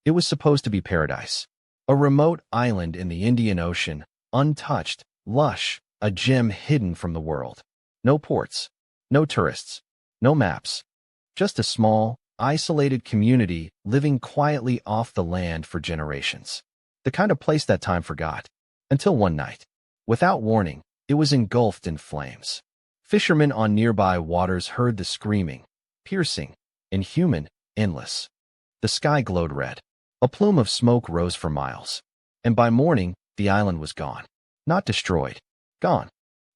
It was supposed to be paradise. A remote island in the Indian Ocean, untouched, lush, a gem hidden from the world. No ports, no tourists, no maps. Just a small, isolated community living quietly off the land for generations. The kind of place that time forgot. Until one night, without warning, it was engulfed in flames. Fishermen on nearby waters heard the screaming, piercing, inhuman, endless. The sky glowed red. A plume of smoke rose for miles. And by morning, the island was gone. Not destroyed. Gone.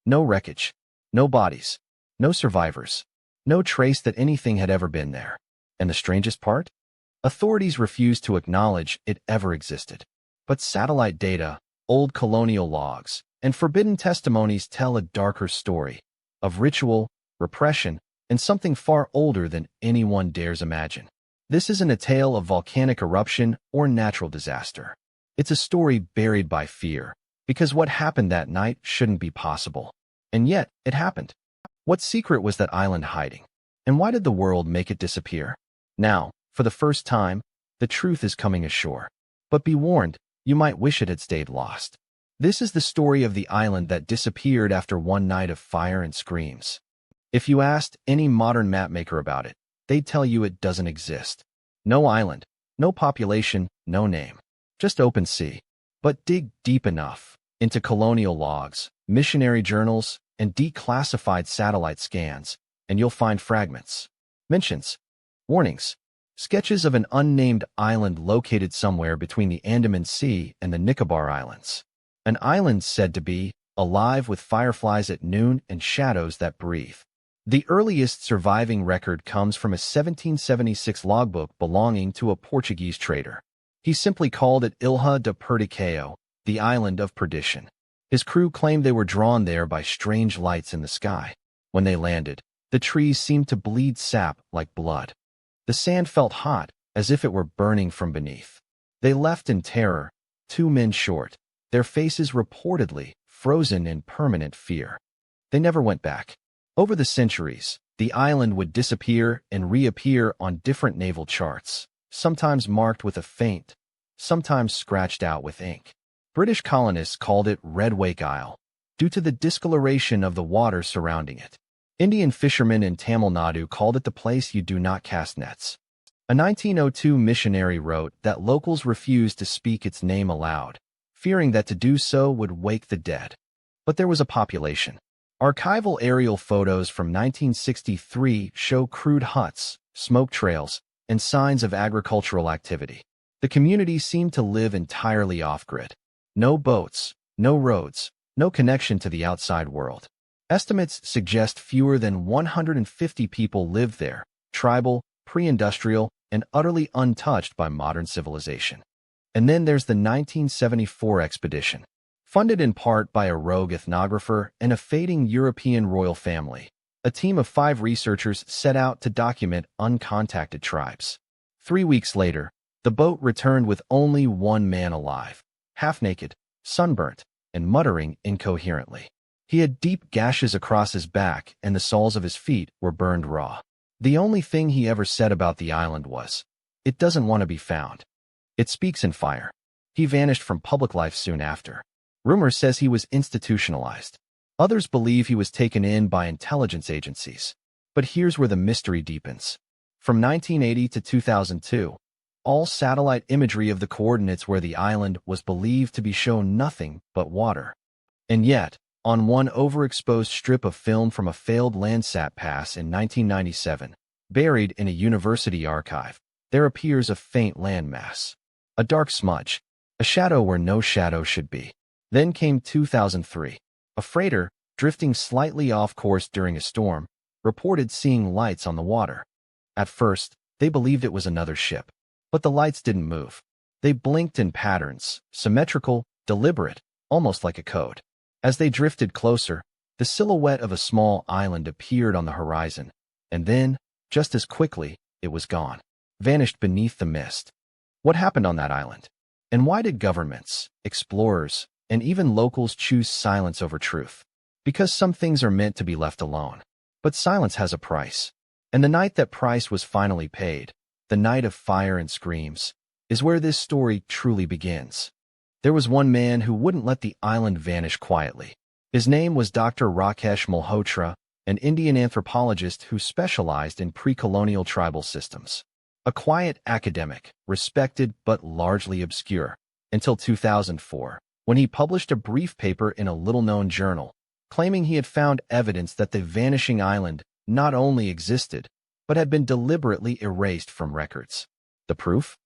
No wreckage. No bodies. No survivors. No trace that anything had ever been there. And the strangest part? Authorities refused to acknowledge it ever existed. But satellite data, old colonial logs, and forbidden testimonies tell a darker story of ritual, repression, and something far older than anyone dares imagine. This isn't a tale of volcanic eruption or natural disaster. It's a story buried by fear, because what happened that night shouldn't be possible. And yet, it happened. What secret was that island hiding? And why did the world make it disappear? Now, for the first time, the truth is coming ashore. But be warned, you might wish it had stayed lost. This is the story of the island that disappeared after one night of fire and screams. If you asked any modern mapmaker about it, they'd tell you it doesn't exist. No island, no population, no name. Just open sea. But dig deep enough into colonial logs, missionary journals, and declassified satellite scans, and you'll find fragments, mentions, warnings, sketches of an unnamed island located somewhere between the Andaman Sea and the Nicobar Islands. An island said to be alive with fireflies at noon and shadows that breathe. The earliest surviving record comes from a 1776 logbook belonging to a Portuguese trader. He simply called it Ilha de Perdicaio, the island of perdition. His crew claimed they were drawn there by strange lights in the sky. When they landed, the trees seemed to bleed sap like blood. The sand felt hot, as if it were burning from beneath. They left in terror, 2 men short, their faces reportedly frozen in permanent fear. They never went back. Over the centuries, the island would disappear and reappear on different naval charts, sometimes marked with a feint, sometimes scratched out with ink. British colonists called it Red Wake Isle, due to the discoloration of the water surrounding it. Indian fishermen in Tamil Nadu called it the place you do not cast nets. A 1902 missionary wrote that locals refused to speak its name aloud, fearing that to do so would wake the dead. But there was a population. Archival aerial photos from 1963 show crude huts, smoke trails, and signs of agricultural activity. The community seemed to live entirely off-grid. No boats, no roads, no connection to the outside world. Estimates suggest fewer than 150 people lived there, tribal, pre-industrial, and utterly untouched by modern civilization. And then there's the 1974 expedition. Funded in part by a rogue ethnographer and a fading European royal family, a team of 5 researchers set out to document uncontacted tribes. 3 weeks later, the boat returned with only 1 man alive, half-naked, sunburnt, and muttering incoherently. He had deep gashes across his back and the soles of his feet were burned raw. The only thing he ever said about the island was, "It doesn't want to be found. It speaks in fire." He vanished from public life soon after. Rumor says he was institutionalized. Others believe he was taken in by intelligence agencies. But here's where the mystery deepens. From 1980 to 2002, all satellite imagery of the coordinates where the island was believed to be shown nothing but water. And yet, on one overexposed strip of film from a failed Landsat pass in 1997, buried in a university archive, there appears a faint landmass. A dark smudge, a shadow where no shadow should be. Then came 2003. A freighter, drifting slightly off course during a storm, reported seeing lights on the water. At first, they believed it was another ship. But the lights didn't move. They blinked in patterns, symmetrical, deliberate, almost like a code. As they drifted closer, the silhouette of a small island appeared on the horizon. And then, just as quickly, it was gone. Vanished beneath the mist. What happened on that island? And why did governments, explorers, and even locals choose silence over truth? Because some things are meant to be left alone. But silence has a price. And the night that price was finally paid, the night of fire and screams, is where this story truly begins. There was one man who wouldn't let the island vanish quietly. His name was Dr. Rakesh Malhotra, an Indian anthropologist who specialized in pre-colonial tribal systems. A quiet academic, respected but largely obscure, until 2004, when he published a brief paper in a little-known journal, claiming he had found evidence that the vanishing island not only existed, but had been deliberately erased from records. The proof?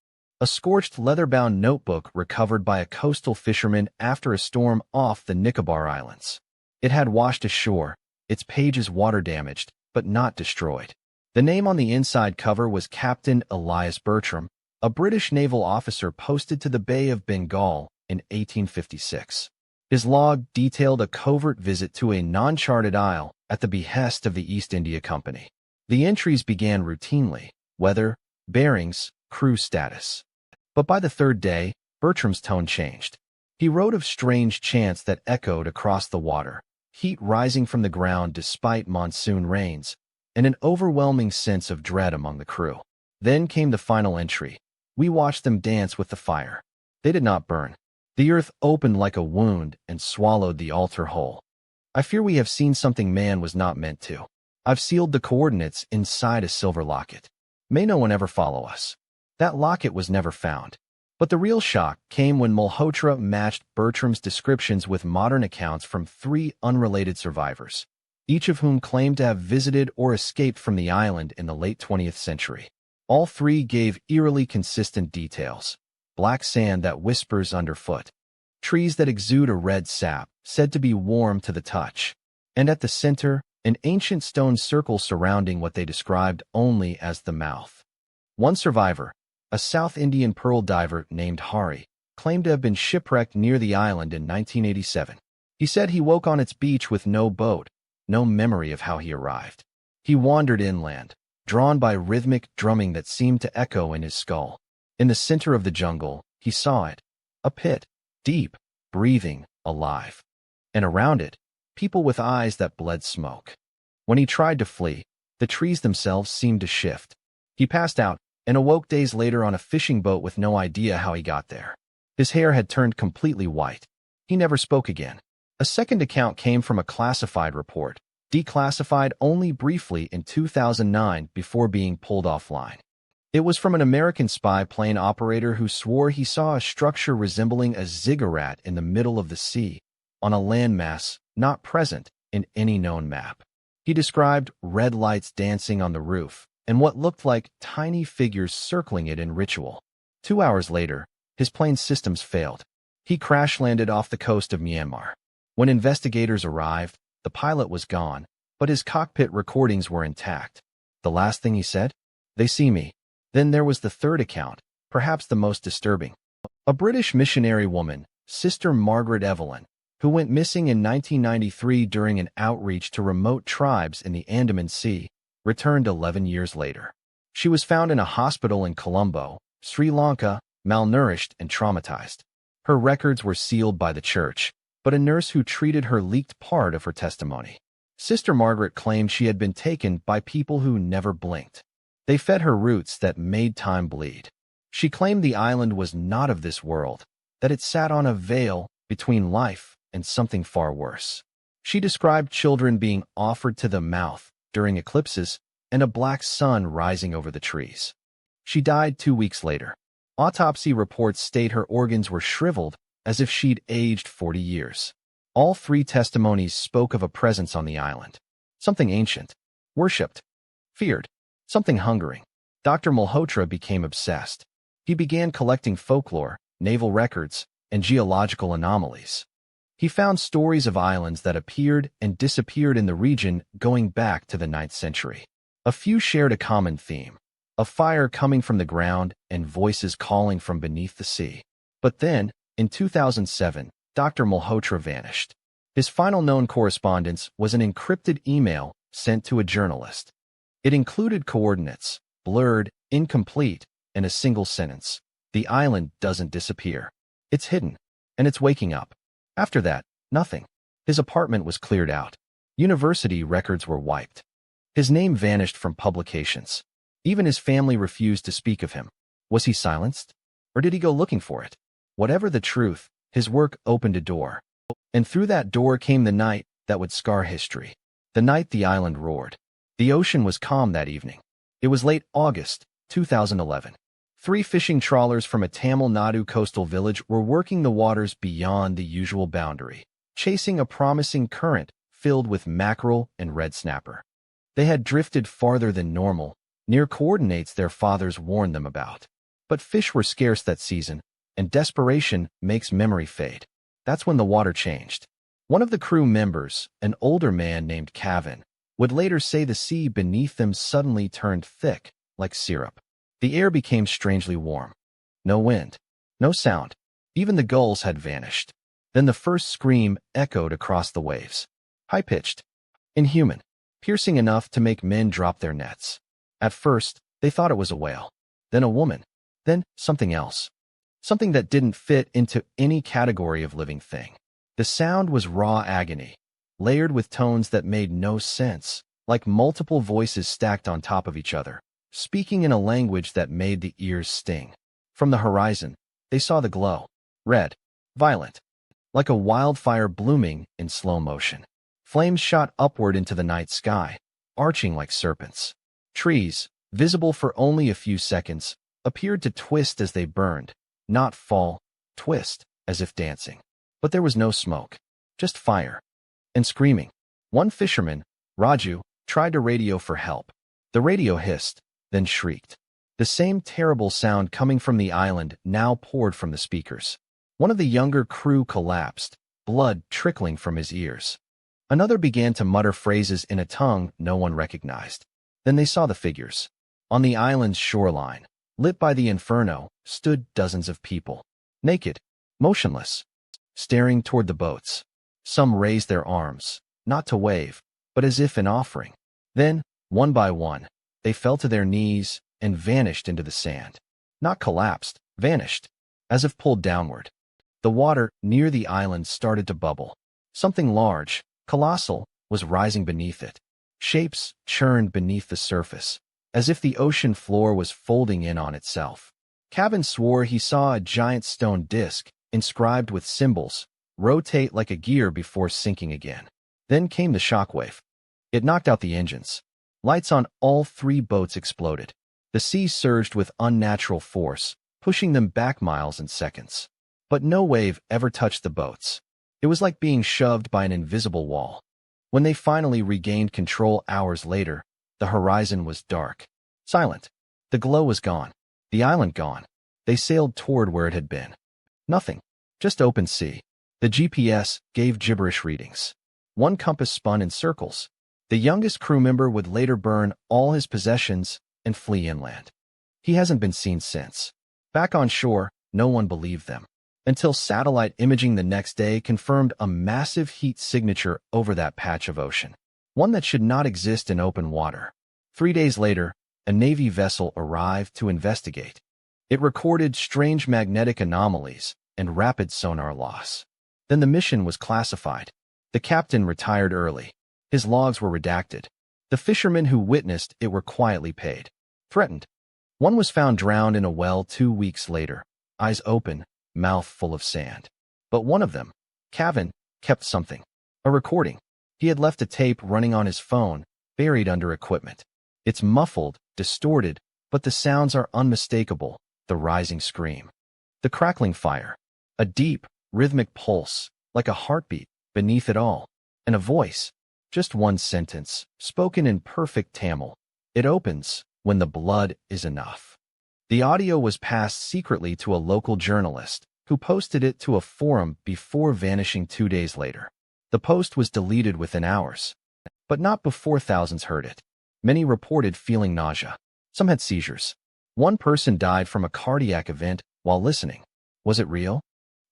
A scorched leather-bound notebook recovered by a coastal fisherman after a storm off the Nicobar Islands. It had washed ashore, its pages water-damaged, but not destroyed. The name on the inside cover was Captain Elias Bertram, a British naval officer posted to the Bay of Bengal in 1856. His log detailed a covert visit to a non-charted isle at the behest of the East India Company. The entries began routinely: weather, bearings, crew status. But by the third day, Bertram's tone changed. He wrote of strange chants that echoed across the water, heat rising from the ground despite monsoon rains, and an overwhelming sense of dread among the crew. Then came the final entry. We watched them dance with the fire. They did not burn. The earth opened like a wound and swallowed the altar whole. I fear we have seen something man was not meant to. I've sealed the coordinates inside a silver locket. May no one ever follow us. That locket was never found. But the real shock came when Malhotra matched Bertram's descriptions with modern accounts from 3 unrelated survivors, each of whom claimed to have visited or escaped from the island in the late 20th century. All 3 gave eerily consistent details: black sand that whispers underfoot, trees that exude a red sap, said to be warm to the touch, and at the center, an ancient stone circle surrounding what they described only as the mouth. One survivor, a South Indian pearl diver named Hari, claimed to have been shipwrecked near the island in 1987. He said he woke on its beach with no boat, no memory of how he arrived. He wandered inland, drawn by rhythmic drumming that seemed to echo in his skull. In the center of the jungle, he saw it, a pit, deep, breathing, alive. And around it, people with eyes that bled smoke. When he tried to flee, the trees themselves seemed to shift. He passed out and awoke days later on a fishing boat with no idea how he got there. His hair had turned completely white. He never spoke again. A second account came from a classified report, declassified only briefly in 2009 before being pulled offline. It was from an American spy plane operator who swore he saw a structure resembling a ziggurat in the middle of the sea, on a landmass not present in any known map. He described red lights dancing on the roof and what looked like tiny figures circling it in ritual. 2 hours later, his plane's systems failed. He crash-landed off the coast of Myanmar. When investigators arrived, the pilot was gone, but his cockpit recordings were intact. The last thing he said? "They see me." Then there was the third account, perhaps the most disturbing. A British missionary woman, Sister Margaret Evelyn, who went missing in 1993 during an outreach to remote tribes in the Andaman Sea, returned 11 years later. She was found in a hospital in Colombo, Sri Lanka, malnourished and traumatized. Her records were sealed by the church, but a nurse who treated her leaked part of her testimony. Sister Margaret claimed she had been taken by people who never blinked. They fed her roots that made time bleed. She claimed the island was not of this world, that it sat on a veil between life and something far worse. She described children being offered to the mouth during eclipses and a black sun rising over the trees. She died 2 weeks later. Autopsy reports state her organs were shriveled as if she'd aged 40 years. All 3 testimonies spoke of a presence on the island. Something ancient, worshipped, feared, something hungering. Dr. Malhotra became obsessed. He began collecting folklore, naval records, and geological anomalies. He found stories of islands that appeared and disappeared in the region going back to the 9th century. A few shared a common theme: a fire coming from the ground and voices calling from beneath the sea. But then, in 2007, Dr. Malhotra vanished. His final known correspondence was an encrypted email sent to a journalist. It included coordinates, blurred, incomplete, and a single sentence: "The island doesn't disappear. It's hidden, and it's waking up." After that, nothing. His apartment was cleared out. University records were wiped. His name vanished from publications. Even his family refused to speak of him. Was he silenced? Or did he go looking for it? Whatever the truth, his work opened a door. And through that door came the night that would scar history. The night the island roared. The ocean was calm that evening. It was late August, 2011. 3 fishing trawlers from a Tamil Nadu coastal village were working the waters beyond the usual boundary, chasing a promising current filled with mackerel and red snapper. They had drifted farther than normal, near coordinates their fathers warned them about. But fish were scarce that season, and desperation makes memory fade. That's when the water changed. One of the crew members, an older man named Kevin, would later say the sea beneath them suddenly turned thick, like syrup. The air became strangely warm. No wind, no sound. Even the gulls had vanished. Then the first scream echoed across the waves. High-pitched, inhuman, piercing enough to make men drop their nets. At first, they thought it was a whale, then a woman, then something else. Something that didn't fit into any category of living thing. The sound was raw agony, layered with tones that made no sense, like multiple voices stacked on top of each other, speaking in a language that made the ears sting. From the horizon, they saw the glow, red, violent, like a wildfire blooming in slow motion. Flames shot upward into the night sky, arching like serpents. Trees, visible for only a few seconds, appeared to twist as they burned, not fall, twist, as if dancing. But there was no smoke, just fire. And screaming. One fisherman, Raju, tried to radio for help. The radio hissed, then shrieked. The same terrible sound coming from the island now poured from the speakers. One of the younger crew collapsed, blood trickling from his ears. Another began to mutter phrases in a tongue no one recognized. Then they saw the figures. On the island's shoreline, lit by the inferno, stood dozens of people. Naked, motionless, staring toward the boats. Some raised their arms, not to wave, but as if in offering. Then, one by one, they fell to their knees and vanished into the sand. Not collapsed, vanished, as if pulled downward. The water near the island started to bubble. Something large, colossal, was rising beneath it. Shapes churned beneath the surface, as if the ocean floor was folding in on itself. Kevin swore he saw a giant stone disk, inscribed with symbols, rotate like a gear before sinking again. Then came the shockwave. It knocked out the engines. Lights on all 3 boats exploded. The sea surged with unnatural force, pushing them back miles in seconds. But no wave ever touched the boats. It was like being shoved by an invisible wall. When they finally regained control hours later, the horizon was dark, silent. The glow was gone. The island gone. They sailed toward where it had been. Nothing. Just open sea. The GPS gave gibberish readings. One compass spun in circles. The youngest crew member would later burn all his possessions and flee inland. He hasn't been seen since. Back on shore, no one believed them. Until satellite imaging the next day confirmed a massive heat signature over that patch of ocean. One that should not exist in open water. 3 days later, a Navy vessel arrived to investigate. It recorded strange magnetic anomalies and rapid sonar loss. Then the mission was classified. The captain retired early. His logs were redacted. The fishermen who witnessed it were quietly paid. Threatened. One was found drowned in a well 2 weeks later, eyes open, mouth full of sand. But one of them, Kevin, kept something. A recording. He had left a tape running on his phone, buried under equipment. It's muffled, distorted, but the sounds are unmistakable, the rising scream. The crackling fire. A deep, rhythmic pulse, like a heartbeat, beneath it all. And a voice. Just one sentence, spoken in perfect Tamil. It opens, when the blood is enough. The audio was passed secretly to a local journalist, who posted it to a forum before vanishing 2 days later. The post was deleted within hours, but not before thousands heard it. Many reported feeling nausea. Some had seizures. One person died from a cardiac event while listening. Was it real?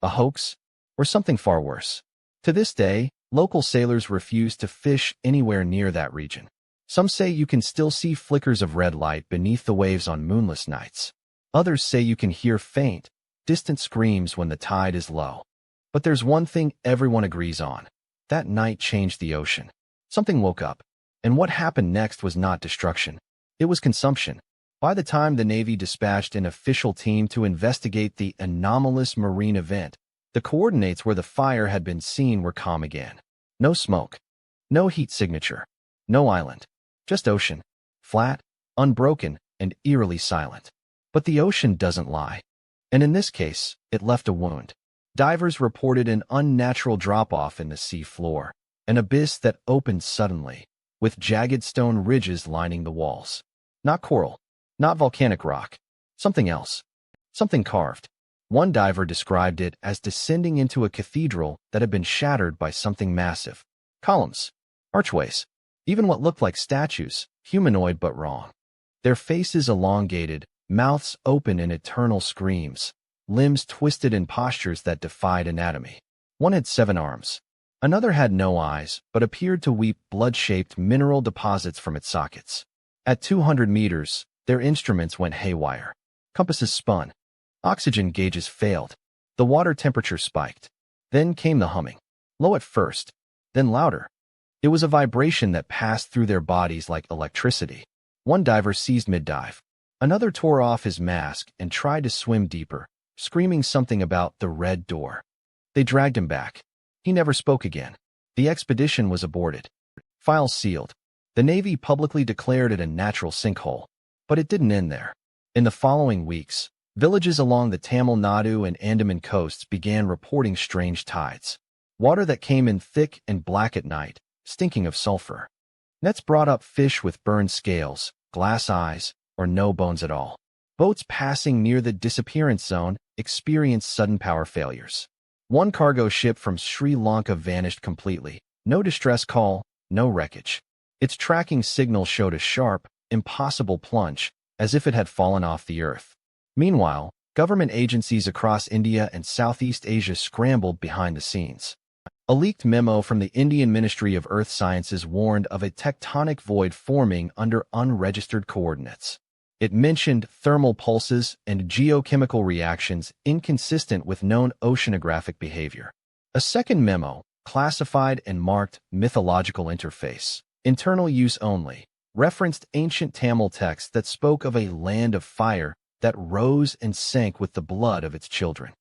A hoax? Or something far worse? To this day, local sailors refuse to fish anywhere near that region. Some say you can still see flickers of red light beneath the waves on moonless nights. Others say you can hear faint, distant screams when the tide is low. But there's one thing everyone agrees on. That night changed the ocean. Something woke up. And what happened next was not destruction. It was consumption. By the time the Navy dispatched an official team to investigate the anomalous marine event, the coordinates where the fire had been seen were calm again. No smoke, no heat signature, no island, just ocean, flat, unbroken, and eerily silent. But the ocean doesn't lie. And in this case, it left a wound. Divers reported an unnatural drop-off in the sea floor, an abyss that opened suddenly, with jagged stone ridges lining the walls. Not coral, not volcanic rock, something else, something carved. One diver described it as descending into a cathedral that had been shattered by something massive. Columns, archways, even what looked like statues, humanoid but wrong. Their faces elongated, mouths open in eternal screams, limbs twisted in postures that defied anatomy. One had 7 arms. Another had no eyes, but appeared to weep blood-shaped mineral deposits from its sockets. At 200 meters, their instruments went haywire. Compasses spun. Oxygen gauges failed. The water temperature spiked. Then came the humming. Low at first, then louder. It was a vibration that passed through their bodies like electricity. One diver seized mid-dive. Another tore off his mask and tried to swim deeper, screaming something about the red door. They dragged him back. He never spoke again. The expedition was aborted. Files sealed. The Navy publicly declared it a natural sinkhole. But it didn't end there. In the following weeks, villages along the Tamil Nadu and Andaman coasts began reporting strange tides. Water that came in thick and black at night, stinking of sulfur. Nets brought up fish with burned scales, glass eyes, or no bones at all. Boats passing near the disappearance zone experienced sudden power failures. One cargo ship from Sri Lanka vanished completely. No distress call, no wreckage. Its tracking signal showed a sharp, impossible plunge, as if it had fallen off the earth. Meanwhile, government agencies across India and Southeast Asia scrambled behind the scenes. A leaked memo from the Indian Ministry of Earth Sciences warned of a tectonic void forming under unregistered coordinates. It mentioned thermal pulses and geochemical reactions inconsistent with known oceanographic behavior. A second memo, classified and marked mythological interface, internal use only, referenced ancient Tamil texts that spoke of a land of fire that rose and sank with the blood of its children.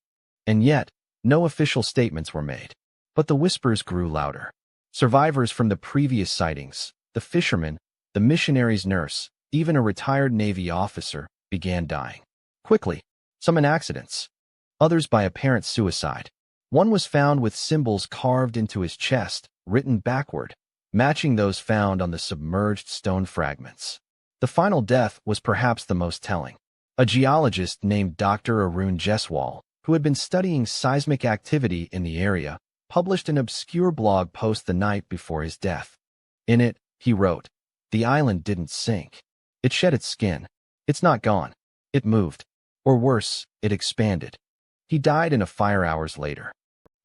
And yet, no official statements were made. But the whispers grew louder. Survivors from the previous sightings, the fisherman, the missionary's nurse, even a retired Navy officer, began dying. Quickly, some in accidents, others by apparent suicide. One was found with symbols carved into his chest, written backward, matching those found on the submerged stone fragments. The final death was perhaps the most telling. A geologist named Dr. Arun Jeswal, who had been studying seismic activity in the area, published an obscure blog post the night before his death. In it, he wrote, "The island didn't sink. It shed its skin. It's not gone. It moved. Or worse, it expanded." He died in a fire hours later.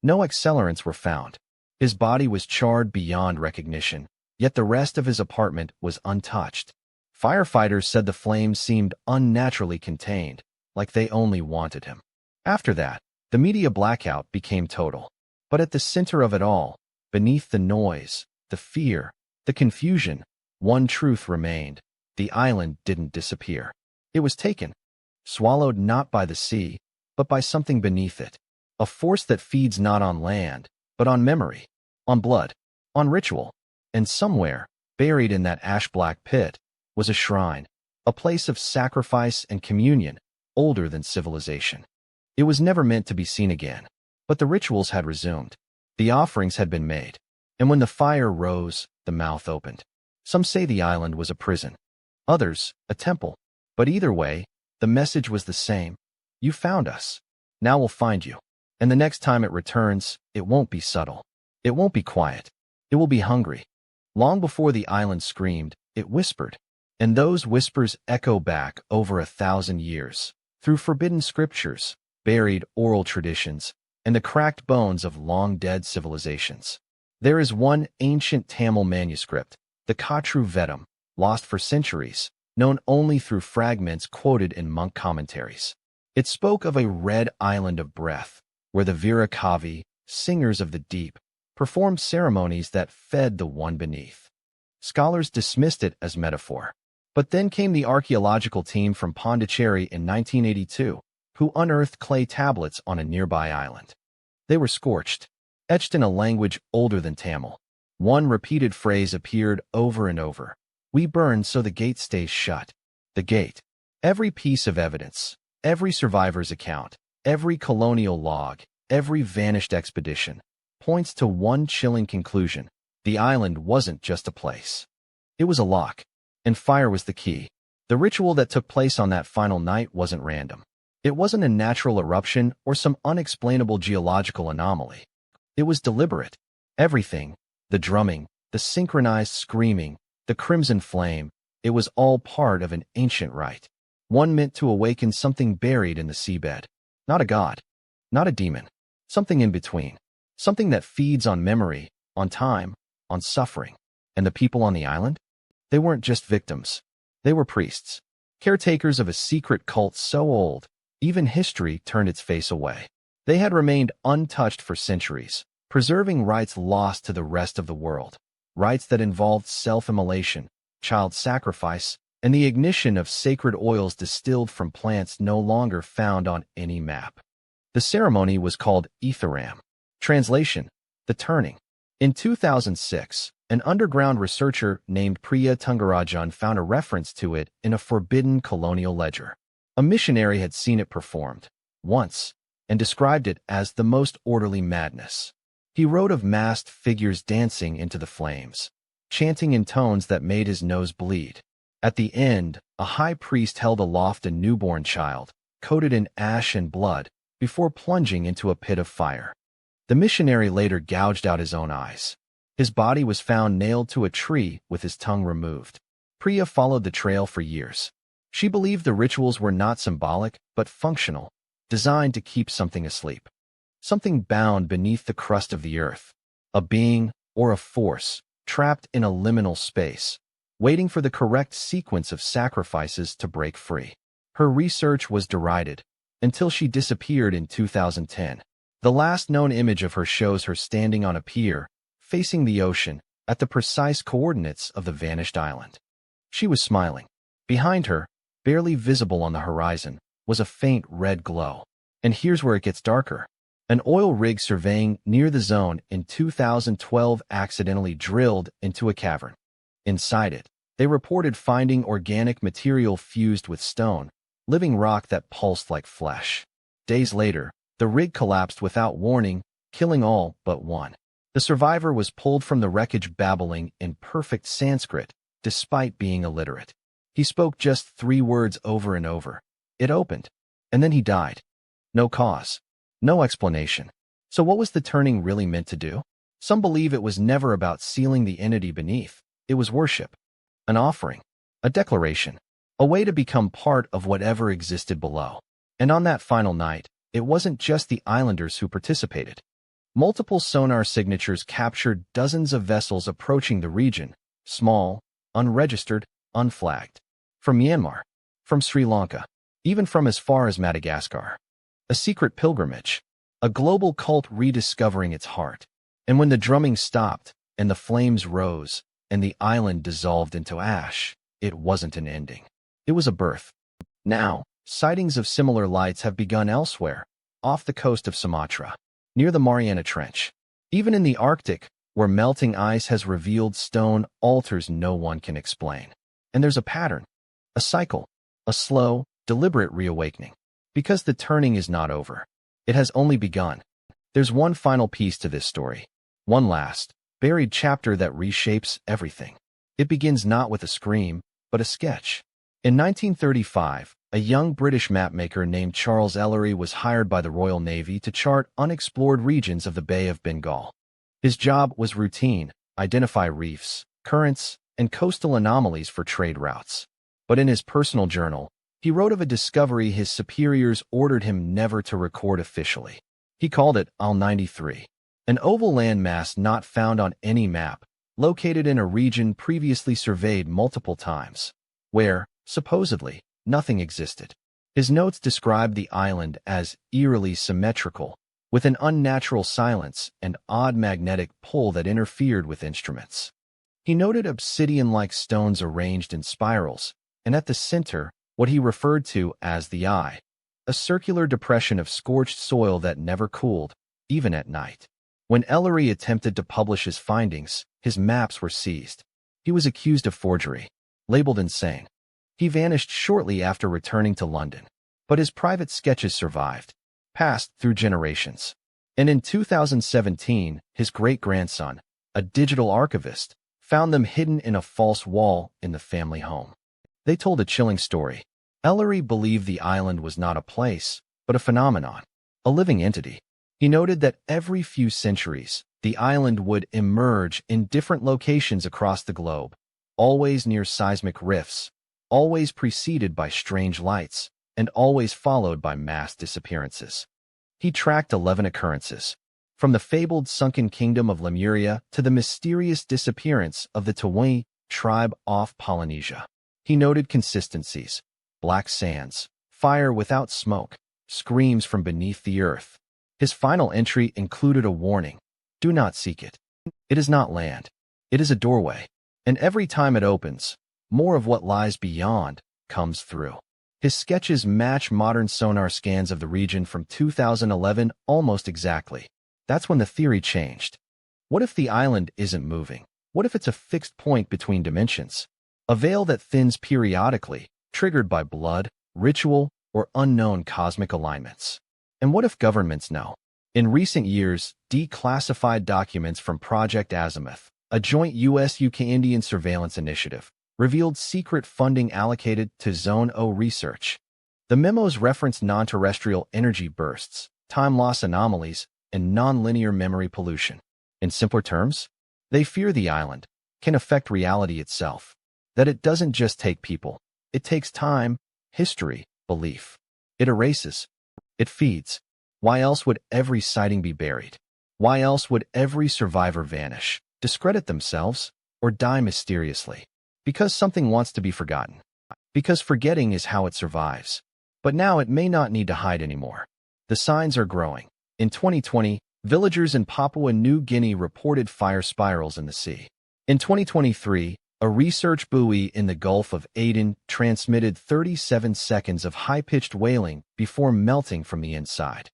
No accelerants were found. His body was charred beyond recognition, yet the rest of his apartment was untouched. Firefighters said the flames seemed unnaturally contained, like they only wanted him. After that, the media blackout became total. But at the center of it all, beneath the noise, the fear, the confusion, one truth remained. The island didn't disappear. It was taken, swallowed not by the sea, but by something beneath it. A force that feeds not on land, but on memory, on blood, on ritual. And somewhere, buried in that ash-black pit, was a shrine, a place of sacrifice and communion, older than civilization. It was never meant to be seen again. But the rituals had resumed. The offerings had been made. And when the fire rose, the mouth opened. Some say the island was a prison. Others, a temple. But either way, the message was the same. You found us. Now we'll find you. And the next time it returns, it won't be subtle. It won't be quiet. It will be hungry. Long before the island screamed, it whispered. And those whispers echo back over 1,000 years, through forbidden scriptures, buried oral traditions, and the cracked bones of long-dead civilizations. There is one ancient Tamil manuscript, the Katru Vedam, lost for centuries, known only through fragments quoted in monk commentaries. It spoke of a red island of breath, where the Virakavi, singers of the deep, performed ceremonies that fed the one beneath. Scholars dismissed it as metaphor. But then came the archaeological team from Pondicherry in 1982, who unearthed clay tablets on a nearby island. They were scorched, etched in a language older than Tamil. One repeated phrase appeared over and over. "We burn so the gate stays shut." The gate. Every piece of evidence, every survivor's account, every colonial log, every vanished expedition, points to one chilling conclusion. The island wasn't just a place. It was a lock, and fire was the key. The ritual that took place on that final night wasn't random. It wasn't a natural eruption or some unexplainable geological anomaly. It was deliberate. Everything, the drumming, the synchronized screaming, the crimson flame, it was all part of an ancient rite. One meant to awaken something buried in the seabed. Not a god, not a demon, something in between. Something that feeds on memory, on time, on suffering. And the people on the island? They weren't just victims. They were priests, caretakers of a secret cult so old, even history turned its face away. They had remained untouched for centuries, preserving rites lost to the rest of the world. Rites that involved self-immolation, child sacrifice, and the ignition of sacred oils distilled from plants no longer found on any map. The ceremony was called Etharam. Translation: the turning. In 2006, an underground researcher named Priya Tungarajan found a reference to it in a forbidden colonial ledger. A missionary had seen it performed once and described it as the most orderly madness. He wrote of masked figures dancing into the flames, chanting in tones that made his nose bleed. At the end, a high priest held aloft a newborn child, coated in ash and blood, before plunging into a pit of fire. The missionary later gouged out his own eyes. His body was found nailed to a tree with his tongue removed. Priya followed the trail for years. She believed the rituals were not symbolic, but functional, designed to keep something asleep. Something bound beneath the crust of the earth. A being, or a force, trapped in a liminal space, waiting for the correct sequence of sacrifices to break free. Her research was derided, until she disappeared in 2010. The last known image of her shows her standing on a pier, facing the ocean, at the precise coordinates of the vanished island. She was smiling. Behind her, barely visible on the horizon, was a faint red glow. And here's where it gets darker. An oil rig surveying near the zone in 2012 accidentally drilled into a cavern. Inside it, they reported finding organic material fused with stone, living rock that pulsed like flesh. Days later, the rig collapsed without warning, killing all but one. The survivor was pulled from the wreckage babbling in perfect Sanskrit, despite being illiterate. He spoke just 3 words over and over. It opened, and then he died. No cause, no explanation. So what was the turning really meant to do? Some believe it was never about sealing the entity beneath. It was worship, an offering, a declaration, a way to become part of whatever existed below. And on that final night, it wasn't just the islanders who participated. Multiple sonar signatures captured dozens of vessels approaching the region, small, unregistered, unflagged. From Myanmar, from Sri Lanka, even from as far as Madagascar. A secret pilgrimage, a global cult rediscovering its heart. And when the drumming stopped, and the flames rose, and the island dissolved into ash, it wasn't an ending. It was a birth. Now, sightings of similar lights have begun elsewhere, off the coast of Sumatra, near the Mariana Trench. Even in the Arctic, where melting ice has revealed stone altars no one can explain. And there's a pattern, a cycle, a slow, deliberate reawakening. Because the turning is not over. It has only begun. There's one final piece to this story. One last, buried chapter that reshapes everything. It begins not with a scream, but a sketch. In 1935, a young British mapmaker named Charles Ellery was hired by the Royal Navy to chart unexplored regions of the Bay of Bengal. His job was routine: identify reefs, currents, and coastal anomalies for trade routes. But in his personal journal, he wrote of a discovery his superiors ordered him never to record officially. He called it Al-93, an oval landmass not found on any map, located in a region previously surveyed multiple times, where, supposedly, nothing existed. His notes described the island as eerily symmetrical, with an unnatural silence and odd magnetic pull that interfered with instruments. He noted obsidian-like stones arranged in spirals, and at the center, what he referred to as the eye, a circular depression of scorched soil that never cooled, even at night. When Ellery attempted to publish his findings, his maps were seized. He was accused of forgery, labeled insane. He vanished shortly after returning to London, but his private sketches survived, passed through generations. And in 2017, his great-grandson, a digital archivist, found them hidden in a false wall in the family home. They told a chilling story. Ellery believed the island was not a place, but a phenomenon, a living entity. He noted that every few centuries, the island would emerge in different locations across the globe, always near seismic rifts, always preceded by strange lights, and always followed by mass disappearances. He tracked 11 occurrences, from the fabled sunken kingdom of Lemuria to the mysterious disappearance of the Tawi tribe off Polynesia. He noted consistencies: black sands, fire without smoke, screams from beneath the earth. His final entry included a warning: do not seek it. It is not land. It is a doorway. And every time it opens, more of what lies beyond comes through. His sketches match modern sonar scans of the region from 2011 almost exactly. That's when the theory changed. What if the island isn't moving? What if it's a fixed point between dimensions? A veil that thins periodically, triggered by blood, ritual, or unknown cosmic alignments. And what if governments know? In recent years, declassified documents from Project Azimuth, a joint US-UK Indian surveillance initiative, revealed secret funding allocated to Zone O research. The memos referenced non-terrestrial energy bursts, time loss anomalies, and nonlinear memory pollution. In simpler terms, they fear the island can affect reality itself, that it doesn't just take people. It takes time, history, belief. It erases. It feeds. Why else would every sighting be buried? Why else would every survivor vanish, discredit themselves, or die mysteriously? Because something wants to be forgotten. Because forgetting is how it survives. But now it may not need to hide anymore. The signs are growing. In 2020, villagers in Papua New Guinea reported fire spirals in the sea. In 2023, a research buoy in the Gulf of Aden transmitted 37 seconds of high-pitched wailing before melting from the inside.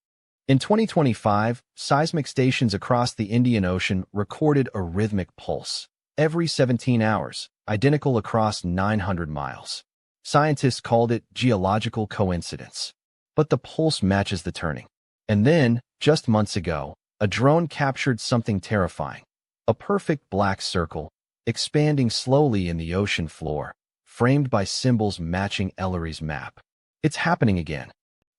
In 2025, seismic stations across the Indian Ocean recorded a rhythmic pulse every 17 hours, identical across 900 miles. Scientists called it geological coincidence. But the pulse matches the turning. And then, just months ago, a drone captured something terrifying. A perfect black circle, expanding slowly in the ocean floor, framed by symbols matching Ellery's map. It's happening again.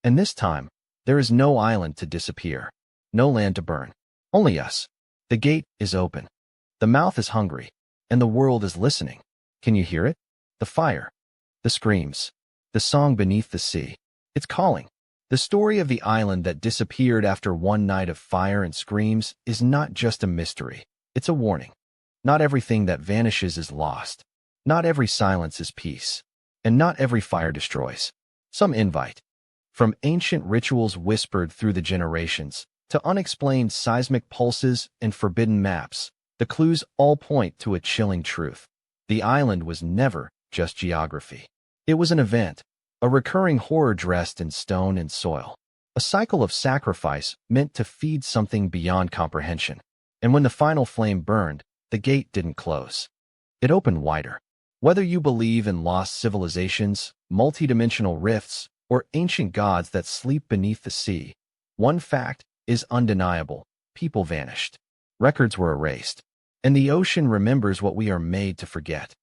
And this time, there is no island to disappear, no land to burn. Only us. The gate is open. The mouth is hungry, and the world is listening. Can you hear it? The fire, the screams, the song beneath the sea. It's calling. The story of the island that disappeared after one night of fire and screams is not just a mystery. It's a warning. Not everything that vanishes is lost. Not every silence is peace. And not every fire destroys. Some invite. From ancient rituals whispered through the generations to unexplained seismic pulses and forbidden maps, the clues all point to a chilling truth. The island was never just geography. It was an event, a recurring horror dressed in stone and soil, a cycle of sacrifice meant to feed something beyond comprehension. And when the final flame burned, the gate didn't close. It opened wider. Whether you believe in lost civilizations, multidimensional rifts, or ancient gods that sleep beneath the sea, one fact is undeniable: people vanished. Records were erased. And the ocean remembers what we are made to forget.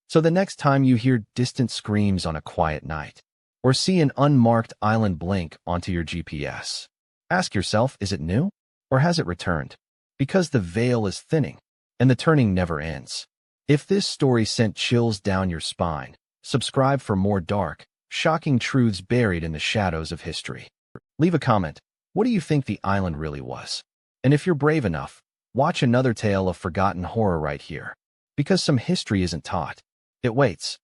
So the next time you hear distant screams on a quiet night, or see an unmarked island blink onto your GPS, ask yourself, is it new, or has it returned? Because the veil is thinning, and the turning never ends. If this story sent chills down your spine, subscribe for more dark, shocking truths buried in the shadows of history. Leave a comment. What do you think the island really was? And if you're brave enough, watch another tale of forgotten horror right here. Because some history isn't taught. It waits.